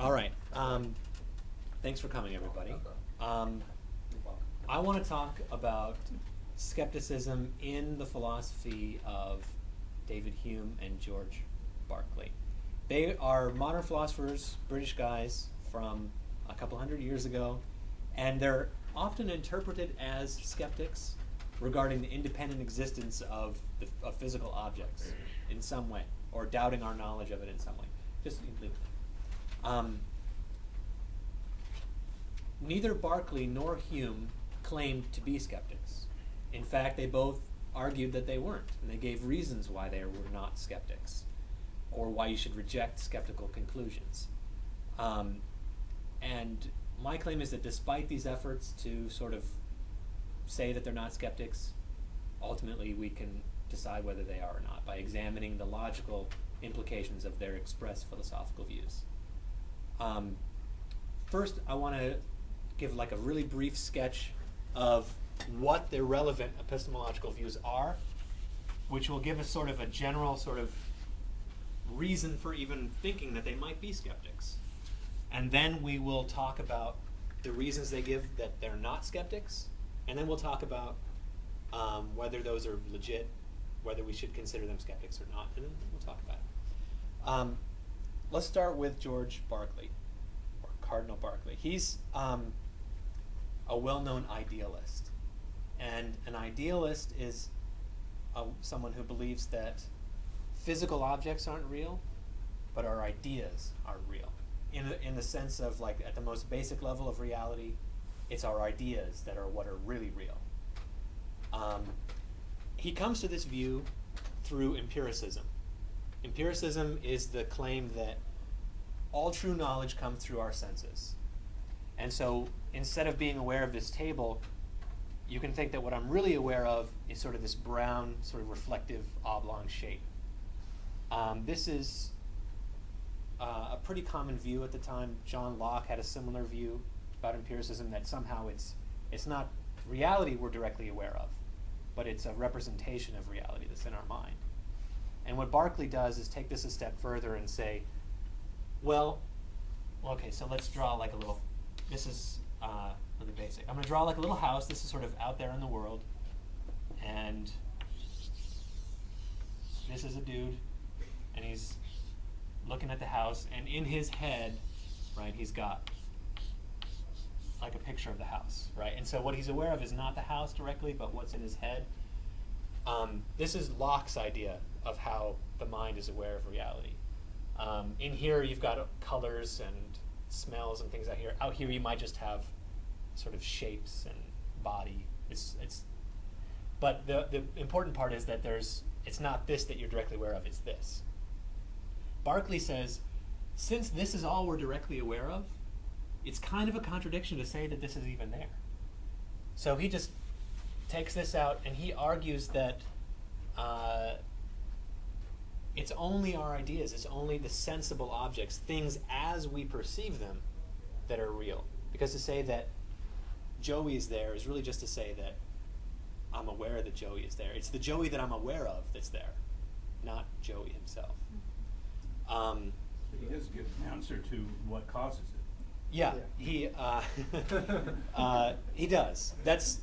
All right. Thanks for coming, everybody. I want to talk about skepticism in the philosophy of David Hume and George Berkeley. They are modern philosophers, British guys from a couple hundred years ago, and they're often interpreted as skeptics regarding the independent existence of physical objects in some way, or doubting our knowledge of it in some way. Just leave it. Neither Berkeley nor Hume claimed to be skeptics. In fact, they both argued that they weren't, and they gave reasons why they were not skeptics, or why you should reject skeptical conclusions. And my claim is that despite these efforts to sort of say that they're not skeptics, ultimately we can decide whether they are or not by examining the logical implications of their expressed philosophical views. First, I want to give like a really brief sketch of what their relevant epistemological views are, which will give us sort of a general sort of reason for even thinking that they might be skeptics. And then we will talk about the reasons they give that they're not skeptics, and then we'll talk about whether those are legit, whether we should consider them skeptics or not, and then we'll talk about it. Let's start with George Berkeley, or Cardinal Berkeley. He's a well-known idealist. And an idealist is someone who believes that physical objects aren't real, but our ideas are real. In the sense of, like, at the most basic level of reality, it's our ideas that are what are really real. He comes to this view through empiricism. Empiricism is the claim that all true knowledge comes through our senses. And so instead of being aware of this table, you can think that what I'm really aware of is sort of this brown, sort of reflective oblong shape. This is a pretty common view at the time. John Locke had a similar view about empiricism, that somehow it's not reality we're directly aware of, but it's a representation of reality that's in our mind. And what Berkeley does is take this a step further and say, well, okay, so let's draw like a little, this is really basic. I'm going to draw like a little house. This is sort of out there in the world. And this is a dude, and he's looking at the house, and in his head, right, he's got like a picture of the house, right? And so what he's aware of is not the house directly, but what's in his head. This is Locke's idea of how the mind is aware of reality. In here, you've got colors and smells and things out here. Out here, you might just have sort of shapes and body. But the important part is that it's not this that you're directly aware of, it's this. Berkeley says, since this is all we're directly aware of, it's kind of a contradiction to say that this is even there. So he just takes this out, and he argues that it's only our ideas, it's only the sensible objects, things as we perceive them, that are real. Because to say that Joey is there is really just to say that I'm aware that Joey is there. It's the Joey that I'm aware of that's there, not Joey himself. He does give an answer to what causes it. Yeah, he does. That's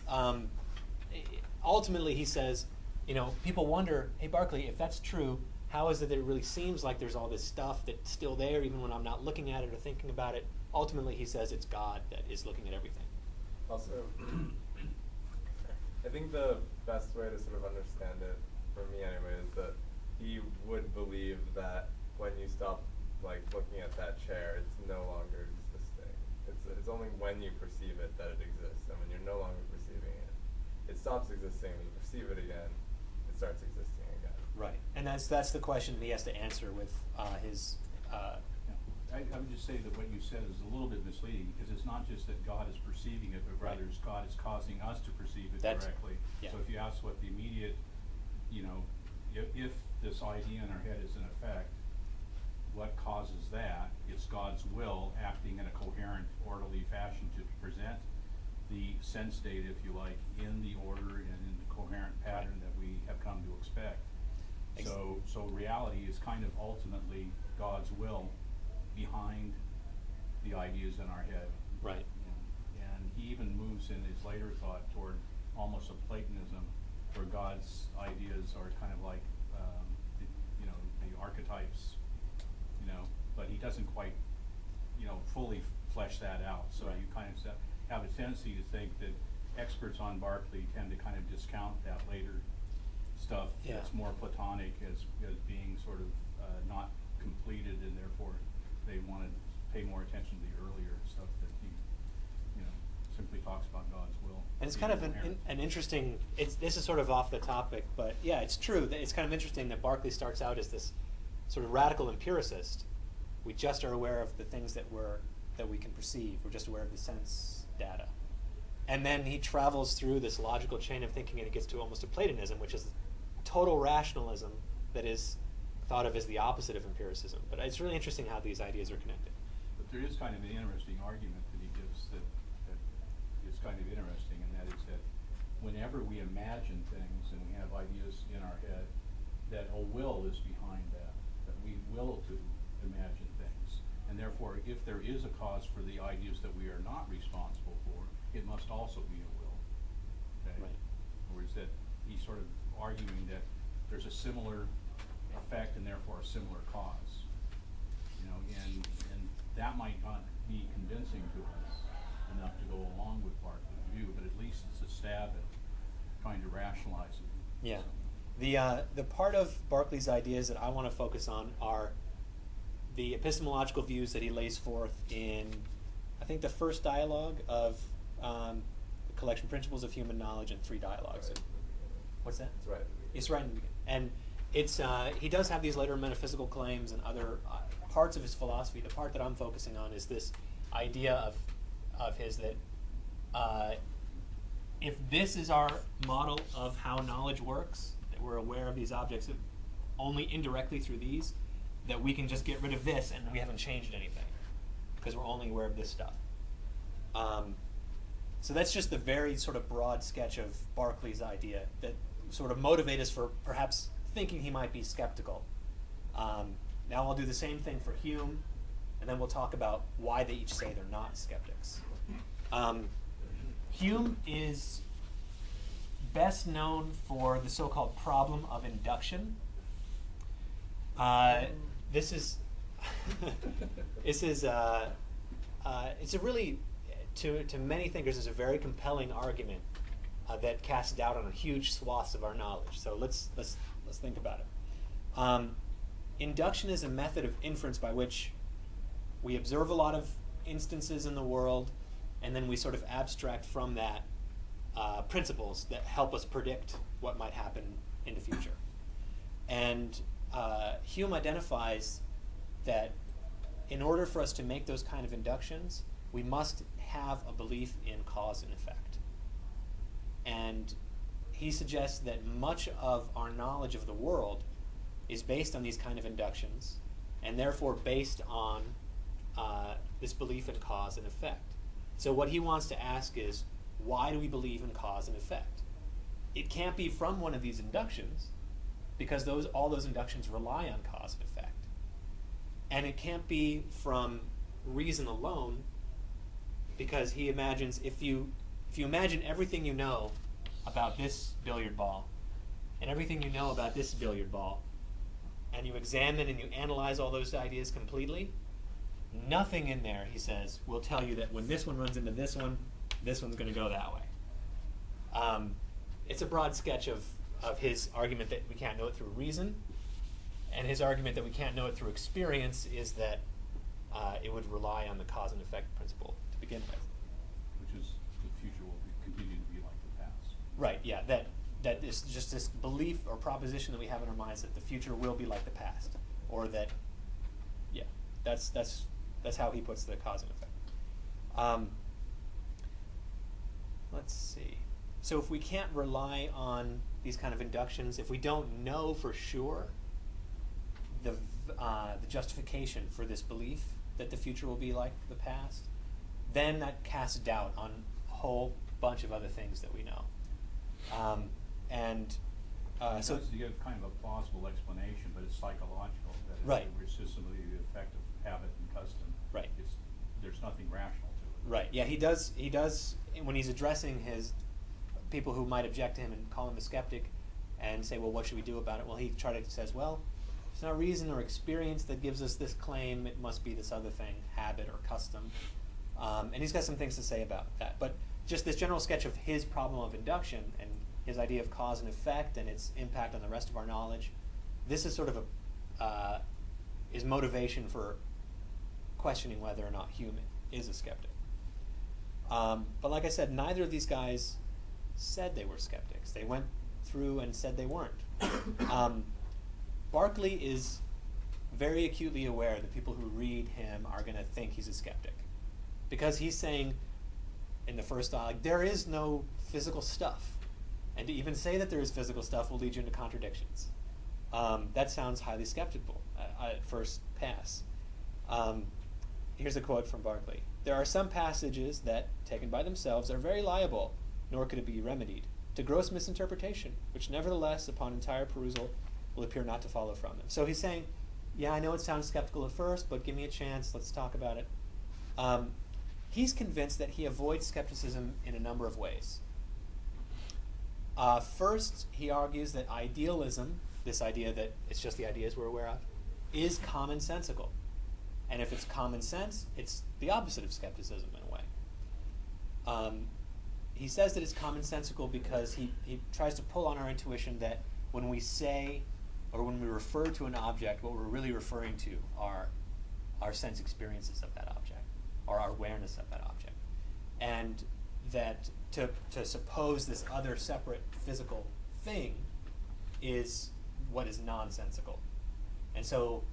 ultimately, he says, people wonder, hey, Berkeley, if that's true, how is it that it really seems like there's all this stuff that's still there even when I'm not looking at it or thinking about it? Ultimately, he says it's God that is looking at everything. Also, I think the best way to sort of understand it, for me anyway, is that he would believe that when you stop looking at that chair, it's no longer existing. It's only when you perceive it that it exists, and when you're no longer perceiving it, it stops existing. When you perceive it again, it starts existing again. Right, and that's the question he has to answer with his. I would just say that what you said is a little bit misleading, because it's not just that God is perceiving it, but rather God is causing us to perceive it directly. Yeah. So if you ask what the immediate, if this idea in our head is in effect, what causes that? It's God's will acting in a coherent, orderly fashion to present the sense state, if you like, in the order and in the coherent pattern that we have come to expect. So reality is kind of ultimately God's will behind the ideas in our head. Right. And he even moves in his later thought toward almost a Platonism, where God's ideas are kind of like, the archetypes, but he doesn't quite, fully flesh that out. So Right. you kind of have a tendency to think that experts on Berkeley tend to kind of discount that later stuff that's more Platonic as being sort of not completed, and therefore they want to pay more attention to the earlier stuff that he, simply talks about God's will. And it's kind of an interesting, this is sort of off the topic, but yeah, it's true that it's kind of interesting that Berkeley starts out as this sort of radical empiricist. We just are aware of the things that we can perceive. We're just aware of the sense data. And then he travels through this logical chain of thinking, and he gets to almost a Platonism, which is total rationalism that is thought of as the opposite of empiricism. But it's really interesting how these ideas are connected. But there is kind of an interesting argument that he gives that is kind of interesting, and that is that whenever we imagine things and we have ideas in our head, that a will is behind that we will to imagine things. And therefore, if there is a cause for the ideas that we are not responsible for, it must also be a will. Okay? Right. In other words, that he's sort of arguing that there's a similar effect and therefore a similar cause. And that might not be convincing to us enough to go along with Berkeley's view, but at least it's a stab at trying to rationalize it. Yeah. So. The part of Berkeley's ideas that I want to focus on are the epistemological views that he lays forth in, I think, the first dialogue of the collection Principles of Human Knowledge and 3 dialogues. Right. What's that? It's right. It's right in the beginning. And it's he does have these later metaphysical claims and other parts of his philosophy. The part that I'm focusing on is this idea of his that if this is our model of how knowledge works, that we're aware of these objects only indirectly through these, that we can just get rid of this and we haven't changed anything because we're only aware of this stuff. So that's just the very sort of broad sketch of Berkeley's idea that sort of motivate us for perhaps thinking he might be skeptical. Now I'll do the same thing for Hume, and then we'll talk about why they each say they're not skeptics. Hume is best known for the so-called problem of induction. This is it's a really, to many thinkers, is a very compelling argument that casts doubt on a huge swaths of our knowledge. So let's think about it. Induction is a method of inference by which we observe a lot of instances in the world, and then we sort of abstract from that principles that help us predict what might happen in the future. And Hume identifies that in order for us to make those kind of inductions, we must have a belief in cause and effect. And he suggests that much of our knowledge of the world is based on these kind of inductions, and therefore based on this belief in cause and effect. So what he wants to ask is, why do we believe in cause and effect? It can't be from one of these inductions, because all those inductions rely on cause and effect. And it can't be from reason alone, because he imagines if you imagine everything you know about this billiard ball and everything you know about this billiard ball, and you examine and you analyze all those ideas completely, nothing in there, he says, will tell you that when this one runs into this one's going to go that way. It's a broad sketch of his argument that we can't know it through reason, and his argument that we can't know it through experience is that it would rely on the cause and effect principle to begin with. Which is the future will continue to be like the past. Right, yeah, that is just this belief or proposition that we have in our minds that the future will be like the past, or that, yeah, that's how he puts the cause and effect. Let's see. So if we can't rely on these kind of inductions, if we don't know for sure the justification for this belief that the future will be like the past, then that casts doubt on a whole bunch of other things that we know. So to give kind of a plausible explanation, but it's psychological. That right. It's just simply the effect of habit and custom. Right. There's Yeah, he does. He does when he's addressing his people who might object to him and call him a skeptic, and say, "Well, what should we do about it?" Well, he says, "Well, it's not reason or experience that gives us this claim. It must be this other thing, habit or custom." And he's got some things to say about that. But just this general sketch of his problem of induction and his idea of cause and effect and its impact on the rest of our knowledge. This is sort of his motivation for questioning whether or not Hume is a skeptic. But like I said, neither of these guys said they were skeptics. They went through and said they weren't. Berkeley is very acutely aware that people who read him are going to think he's a skeptic. Because he's saying in the first dialogue, there is no physical stuff. And to even say that there is physical stuff will lead you into contradictions. That sounds highly skeptical at first pass. Here's a quote from Berkeley. "There are some passages that, taken by themselves, are very liable, nor could it be remedied, to gross misinterpretation, which nevertheless, upon entire perusal, will appear not to follow from them." So he's saying, yeah, I know it sounds skeptical at first, but give me a chance, let's talk about it. He's convinced that he avoids skepticism in a number of ways. First, he argues that idealism, this idea that it's just the ideas we're aware of, is commonsensical. And if it's common sense, it's the opposite of skepticism in a way. He says that it's commonsensical because he tries to pull on our intuition that when we say or when we refer to an object, what we're really referring to are our sense experiences of that object, or our awareness of that object. And that to suppose this other separate physical thing is what is nonsensical. And so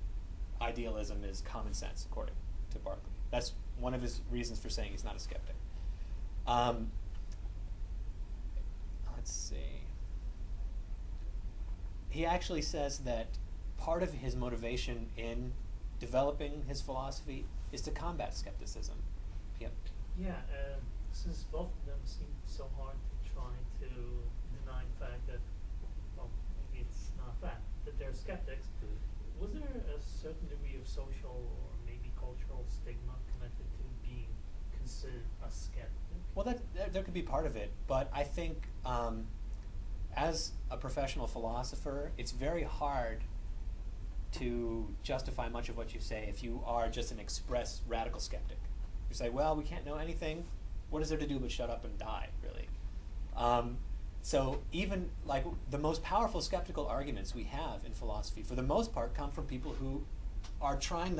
idealism is common sense, according to Berkeley. That's one of his reasons for saying he's not a skeptic. Let's see. He actually says that part of his motivation in developing his philosophy is to combat skepticism. Yep. Yeah, since both of them seem so hard to try to deny the fact that, well, maybe it's not a fact, that they're skeptics, was there a certain degree of social or maybe cultural stigma connected to being considered a skeptic? Well, there could be part of it, but I think as a professional philosopher, it's very hard to justify much of what you say if you are just an express radical skeptic. You say, well, we can't know anything. What is there to do but shut up and die, really? So even like the most powerful skeptical arguments we have in philosophy, for the most part, come from people who are trying